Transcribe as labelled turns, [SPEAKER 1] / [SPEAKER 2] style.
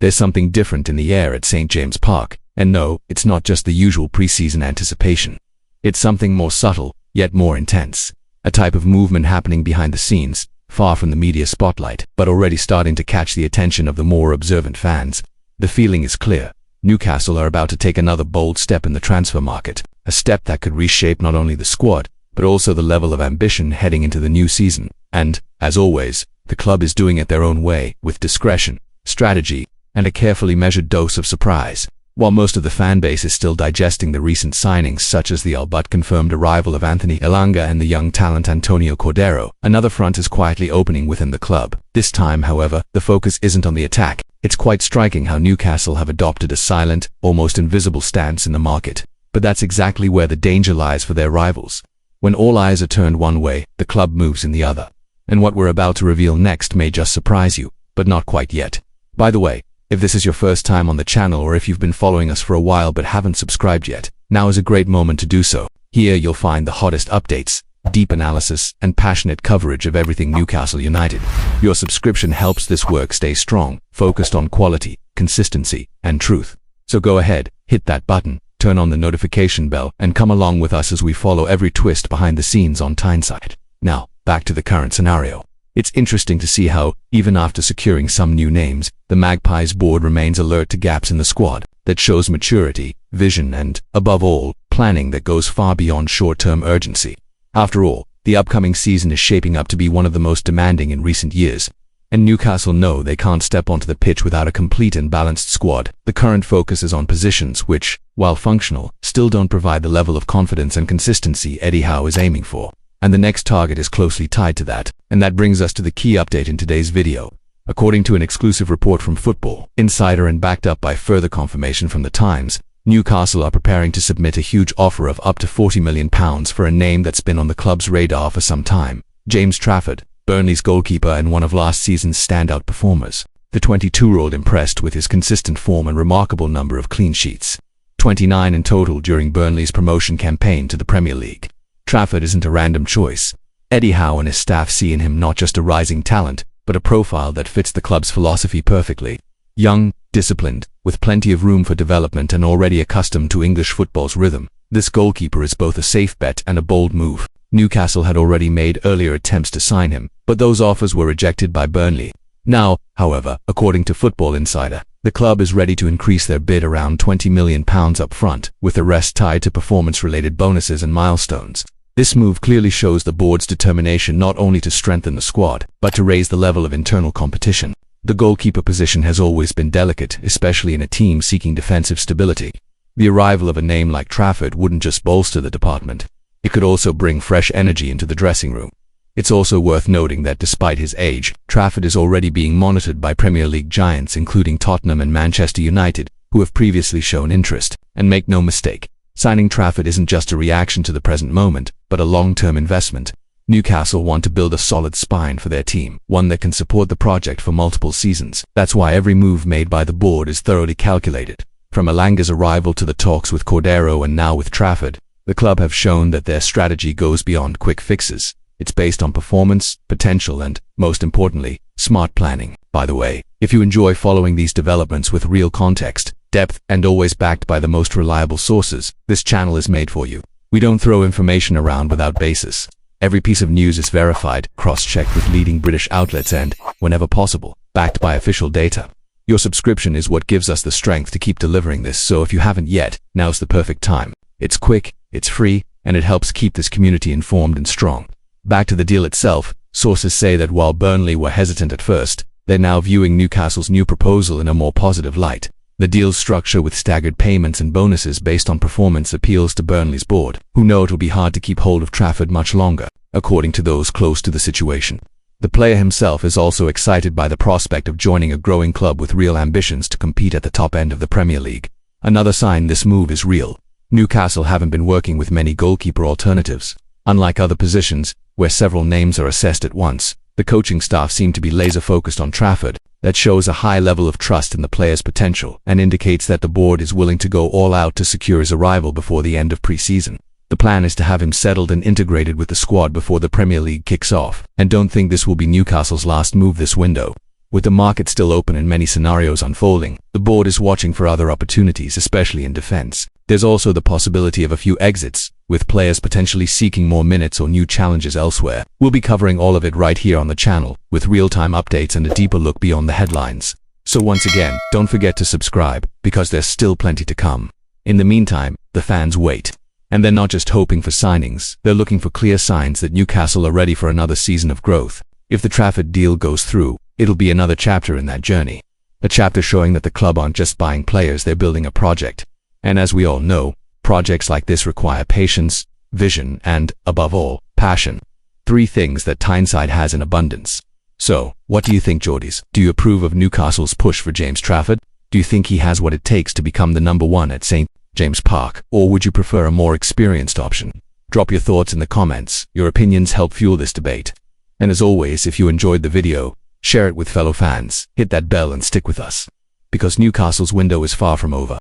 [SPEAKER 1] There's something different in the air at St. James Park, and no, it's not just the usual preseason anticipation. It's something more subtle, yet more intense. A type of movement happening behind the scenes, far from the media spotlight, but already starting to catch the attention of the more observant fans. The feeling is clear. Newcastle are about to take another bold step in the transfer market, a step that could reshape not only the squad, but also the level of ambition heading into the new season. And, as always, the club is doing it their own way, with discretion, strategy, and a carefully measured dose of surprise. While most of the fan base is still digesting the recent signings such as the all-but-confirmed arrival of Anthony Elanga and the young talent Antonio Cordero, another front is quietly opening within the club. This time, however, the focus isn't on the attack. It's quite striking how Newcastle have adopted a silent, almost invisible stance in the market. But that's exactly where the danger lies for their rivals. When all eyes are turned one way, the club moves in the other. And what we're about to reveal next may just surprise you, but not quite yet. By the way, if this is your first time on the channel or if you've been following us for a while but haven't subscribed yet, now is a great moment to do so. Here you'll find the hottest updates, deep analysis, and passionate coverage of everything Newcastle United. Your subscription helps this work stay strong, focused on quality, consistency, and truth. So go ahead, hit that button, turn on the notification bell, and come along with us as we follow every twist behind the scenes on Tyneside. Now, back to the current scenario. It's interesting to see how, even after securing some new names, the Magpies board remains alert to gaps in the squad. That shows maturity, vision, and, above all, planning that goes far beyond short-term urgency. After all, the upcoming season is shaping up to be one of the most demanding in recent years, and Newcastle know they can't step onto the pitch without a complete and balanced squad. The current focus is on positions which, while functional, still don't provide the level of confidence and consistency Eddie Howe is aiming for. And the next target is closely tied to that, and that brings us to the key update in today's video. According to an exclusive report from Football Insider and backed up by further confirmation from the Times, Newcastle are preparing to submit a huge offer of up to £40 million for a name that's been on the club's radar for some time. James Trafford, Burnley's goalkeeper and one of last season's standout performers. The 22-year-old impressed with his consistent form and remarkable number of clean sheets. 29 in total during Burnley's promotion campaign to the Premier League. Trafford isn't a random choice. Eddie Howe and his staff see in him not just a rising talent, but a profile that fits the club's philosophy perfectly. Young, disciplined, with plenty of room for development and already accustomed to English football's rhythm, this goalkeeper is both a safe bet and a bold move. Newcastle had already made earlier attempts to sign him, but those offers were rejected by Burnley. Now, however, according to Football Insider, the club is ready to increase their bid around £20 million up front, with the rest tied to performance-related bonuses and milestones. This move clearly shows the board's determination not only to strengthen the squad, but to raise the level of internal competition. The goalkeeper position has always been delicate, especially in a team seeking defensive stability. The arrival of a name like Trafford wouldn't just bolster the department. It could also bring fresh energy into the dressing room. It's also worth noting that despite his age, Trafford is already being monitored by Premier League giants including Tottenham and Manchester United, who have previously shown interest. And make no mistake, signing Trafford isn't just a reaction to the present moment, but a long-term investment. Newcastle want to build a solid spine for their team, one that can support the project for multiple seasons. That's why every move made by the board is thoroughly calculated. From Elanga's arrival to the talks with Cordero and now with Trafford, the club have shown that their strategy goes beyond quick fixes. It's based on performance, potential, and, most importantly, smart planning. By the way, if you enjoy following these developments with real context, depth, and always backed by the most reliable sources, this channel is made for you. We don't throw information around without basis. Every piece of news is verified, cross-checked with leading British outlets and, whenever possible, backed by official data. Your subscription is what gives us the strength to keep delivering this, so if you haven't yet, now's the perfect time. It's quick, it's free, and it helps keep this community informed and strong. Back to the deal itself, sources say that while Burnley were hesitant at first, they're now viewing Newcastle's new proposal in a more positive light. The deal's structure with staggered payments and bonuses based on performance appeals to Burnley's board, who know it'll be hard to keep hold of Trafford much longer, according to those close to the situation. The player himself is also excited by the prospect of joining a growing club with real ambitions to compete at the top end of the Premier League. Another sign this move is real. Newcastle haven't been working with many goalkeeper alternatives. Unlike other positions, where several names are assessed at once, the coaching staff seem to be laser-focused on Trafford. That shows a high level of trust in the player's potential and indicates that the board is willing to go all out to secure his arrival before the end of pre-season. The plan is to have him settled and integrated with the squad before the Premier League kicks off, and don't think this will be Newcastle's last move this window. With the market still open and many scenarios unfolding, the board is watching for other opportunities, especially in defense. There's also the possibility of a few exits, with players potentially seeking more minutes or new challenges elsewhere. We'll be covering all of it right here on the channel, with real-time updates and a deeper look beyond the headlines. So once again, don't forget to subscribe, because there's still plenty to come. In the meantime, the fans wait. And they're not just hoping for signings, they're looking for clear signs that Newcastle are ready for another season of growth. If the Trafford deal goes through, it'll be another chapter in that journey. A chapter showing that the club aren't just buying players, they're building a project. And as we all know, projects like this require patience, vision, and, above all, passion. 3 things that Tyneside has in abundance. So, what do you think, Geordies? Do you approve of Newcastle's push for James Trafford? Do you think he has what it takes to become the number 1 at St. James Park? Or would you prefer a more experienced option? Drop your thoughts in the comments. Your opinions help fuel this debate. And as always, if you enjoyed the video, share it with fellow fans, hit that bell and stick with us. Because Newcastle's window is far from over.